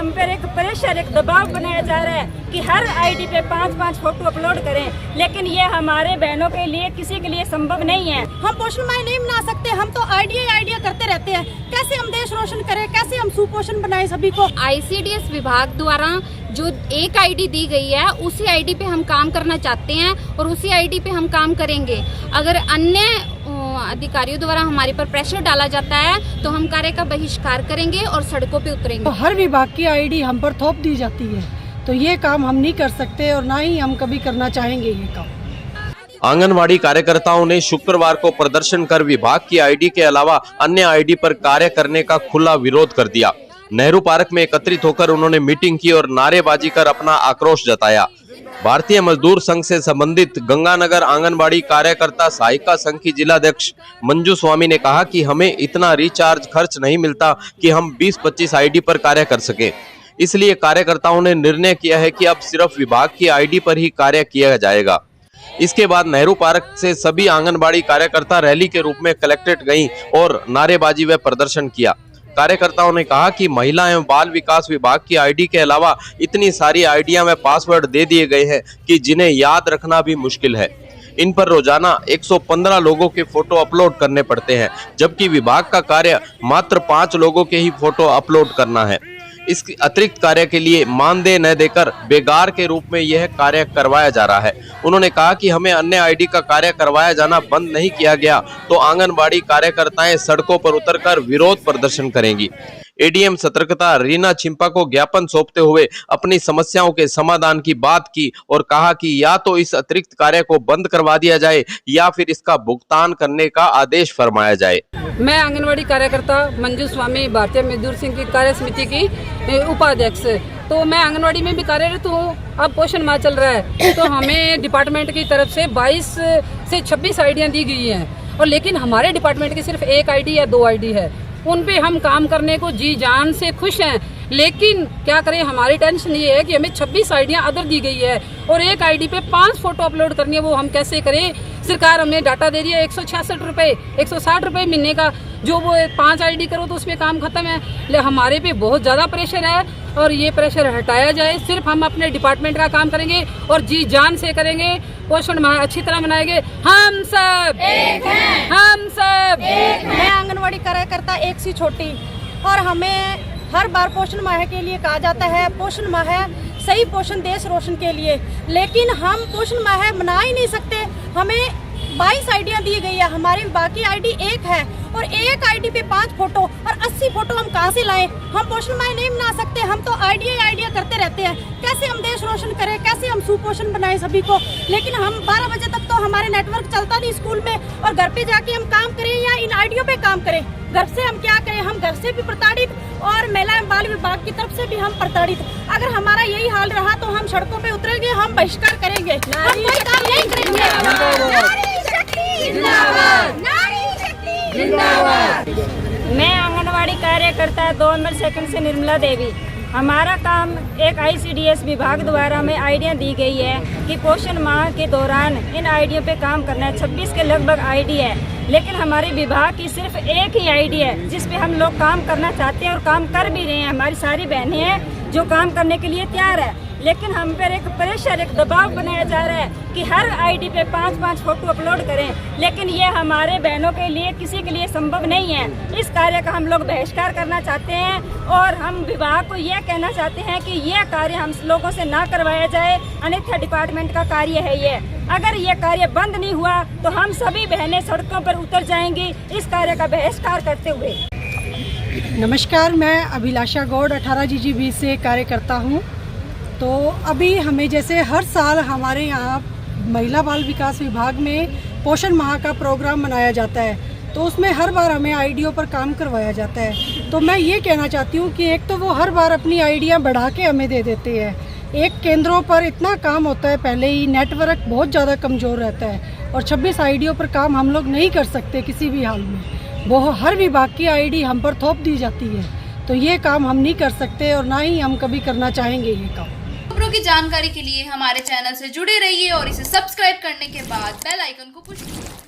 हम पर एक प्रेशर, एक दबाव बनाया जा रहा है कि हर आईडी पे 5-5 फोटो अपलोड करें, लेकिन ये हमारे बहनों के लिए, किसी के लिए संभव नहीं है। हम पोषण माह नहीं मना सकते, हम तो आइडिया करते रहते हैं। कैसे हम देश रोशन करें, कैसे हम सुपोषण बनाएं सभी को। ICDS विभाग द्वारा जो एक आईडी दी गई है, उसी आईडी पे हम काम करना चाहते हैं और उसी आईडी पे हम काम करेंगे। अगर अन्य अधिकारियों द्वारा हमारे पर प्रेशर डाला जाता है तो हम कार्य का बहिष्कार करेंगे और सड़कों पे उतरेंगे। तो हर विभाग की आईडी हम पर थोप दी जाती है, तो ये काम हम नहीं कर सकते और ना ही हम कभी करना चाहेंगे ये काम। आंगनवाड़ी कार्यकर्ताओं ने शुक्रवार को प्रदर्शन कर विभाग की आईडी के अलावा अन्य आईडी पर कार्य करने का खुला विरोध कर दिया। नेहरू पार्क में एकत्रित होकर उन्होंने मीटिंग की और नारेबाजी कर अपना आक्रोश जताया। भारतीय मजदूर संघ से संबंधित गंगानगर आंगनबाड़ी कार्यकर्ता सहायिका संघ की जिलाध्यक्ष मंजू स्वामी ने कहा कि हमें इतना रिचार्ज खर्च नहीं मिलता कि हम 20-25 आईडी पर कार्य कर सके। इसलिए कार्यकर्ताओं ने निर्णय किया है कि अब सिर्फ विभाग की आईडी पर ही कार्य किया जाएगा। इसके बाद नेहरू पार्क से सभी आंगनबाड़ी कार्यकर्ता रैली के रूप में कलेक्ट्रेट गईं और नारेबाजी व प्रदर्शन किया। कार्यकर्ताओं ने कहा कि महिला एवं बाल विकास विभाग की आईडी के अलावा इतनी सारी आईडियां व पासवर्ड दे दिए गए हैं कि जिन्हें याद रखना भी मुश्किल है। इन पर रोजाना 115 लोगों के फोटो अपलोड करने पड़ते हैं, जबकि विभाग का कार्य मात्र 5 लोगों के ही फोटो अपलोड करना है। इस अतिरिक्त कार्य के लिए मानदेय न देकर बेगार के रूप में यह कार्य करवाया जा रहा है। उन्होंने कहा कि हमें अन्य आईडी का कार्य करवाया जाना बंद नहीं किया गया तो आंगनबाड़ी कार्यकर्ताएं सड़कों पर उतरकर विरोध प्रदर्शन करेंगी। एडीएम सतर्कता रीना छिंपा को ज्ञापन सौंपते हुए अपनी समस्याओं के समाधान की बात की और कहा कि या तो इस अतिरिक्त कार्य को बंद करवा दिया जाए या फिर इसका भुगतान करने का आदेश फरमाया जाए। मैं आंगनवाड़ी कार्यकर्ता मंजू स्वामी, भारतीय मजदूर संघ की कार्य समिति की उपाध्यक्ष, तो मैं आंगनवाड़ी में भी कार्यरत हूँ। अब पोषण माह चल रहा है तो हमें डिपार्टमेंट की तरफ से 22 से 26 आईडियाँ दी गई हैं, और लेकिन हमारे डिपार्टमेंट की सिर्फ 1 आईडी या 2 आईडी है। उन पे हम काम करने को जी जान से खुश हैं, लेकिन क्या करें, हमारी टेंशन ये है कि हमें 26 आईडियाँ अदर दी गई है और 1 आईडी पे 5 फोटो अपलोड करनी है, वो हम कैसे करें। सरकार हमें डाटा दे रही है 166 रुपये, 160 रुपये महीने का, जो वो 5 आईडी करो तो उसमें काम खत्म है। ले हमारे पे बहुत ज़्यादा प्रेशर है और ये प्रेशर हटाया जाए। सिर्फ हम अपने डिपार्टमेंट का काम करेंगे और जी जान से करेंगे। पोषण माह अच्छी तरह मनाएंगे। हम सब एक हैं, हम सब एक हैं। मैं आंगनवाड़ी कार्यकर्ता एक सी छोटी, और हमें हर बार पोषण माह के लिए कहा जाता है पोषण माह सही पोषण देश रोशन के लिए, लेकिन हम पोषण माह मना ही नहीं सकते। हमें 22 आईडियाँ दी गई है, हमारी बाकी आईडी 1 है और 1 आईडी पे 5 फोटो और 80 फोटो हम कहाँ से लाएं। हम पोषण माह नहीं मना सकते, हम तो आइडिया करते रहते हैं। कैसे हम देश रोशन करें, कैसे हम सुपोषण बनाएं सभी को, लेकिन हम 12 बजे तक तो हमारे नेटवर्क चलता नहीं स्कूल में, और घर पे जाके हम काम करें या इन आईडियो पे काम करें। घर से हम क्या करें, हम घर से भी प्रताड़ित और महिला एवं बाल विभाग की तरफ से भी हम प्रताड़ित। अगर हमारा यही हाल रहा तो हम सड़कों पे उतरेंगे, हम बहिष्कार करेंगे, हम कोई काम नहीं करेंगे। मैं आंगनवाड़ी कार्यकर्ता 2 नंबर सेकंड से निर्मला देवी। हमारा काम एक ICDS विभाग द्वारा हमें आइडिया दी गई है कि पोषण माह के दौरान इन आइडियों पे काम करना है। 26 के लगभग आईडी है, लेकिन हमारे विभाग की सिर्फ 1 ही आईडी है जिस पे हम लोग काम करना चाहते हैं और काम कर भी रहे हैं। हमारी सारी बहनें हैं जो काम करने के लिए तैयार है, लेकिन हम पर एक प्रेशर, एक दबाव बनाया जा रहा है कि हर आईडी पे 5-5 फोटो अपलोड करें, लेकिन ये हमारे बहनों के लिए, किसी के लिए संभव नहीं है। इस कार्य का हम लोग बहिष्कार करना चाहते हैं और हम विभाग को ये कहना चाहते हैं कि यह कार्य हम लोगों से ना करवाया जाए, अन्यथा डिपार्टमेंट का कार्य है ये। अगर ये कार्य बंद नहीं हुआ तो हम सभी बहनें सड़कों पर उतर जाएंगी इस कार्य का बहिष्कार करते हुए। नमस्कार, मैं अभिलाषा गौड़ 18 GGB से कार्यकर्ता हूँ। तो अभी हमें जैसे हर साल हमारे यहाँ महिला बाल विकास विभाग में पोषण माह का प्रोग्राम मनाया जाता है, तो उसमें हर बार हमें आईडियों पर काम करवाया जाता है। तो मैं ये कहना चाहती हूँ कि एक तो वो हर बार अपनी आईडियाँ बढ़ा के हमें दे देते हैं। एक केंद्रों पर इतना काम होता है, पहले ही नेटवर्क बहुत ज़्यादा कमज़ोर रहता है और 26 आईडियों पर काम हम लोग नहीं कर सकते किसी भी हाल में। वो हर विभाग की आईडी हम पर थोप दी जाती है, तो ये काम हम नहीं कर सकते और ना ही हम कभी करना चाहेंगे ये काम। खबरों की जानकारी के लिए हमारे चैनल से जुड़े रहिए और इसे सब्सक्राइब करने के बाद बेल आइकन को पुश कीजिए।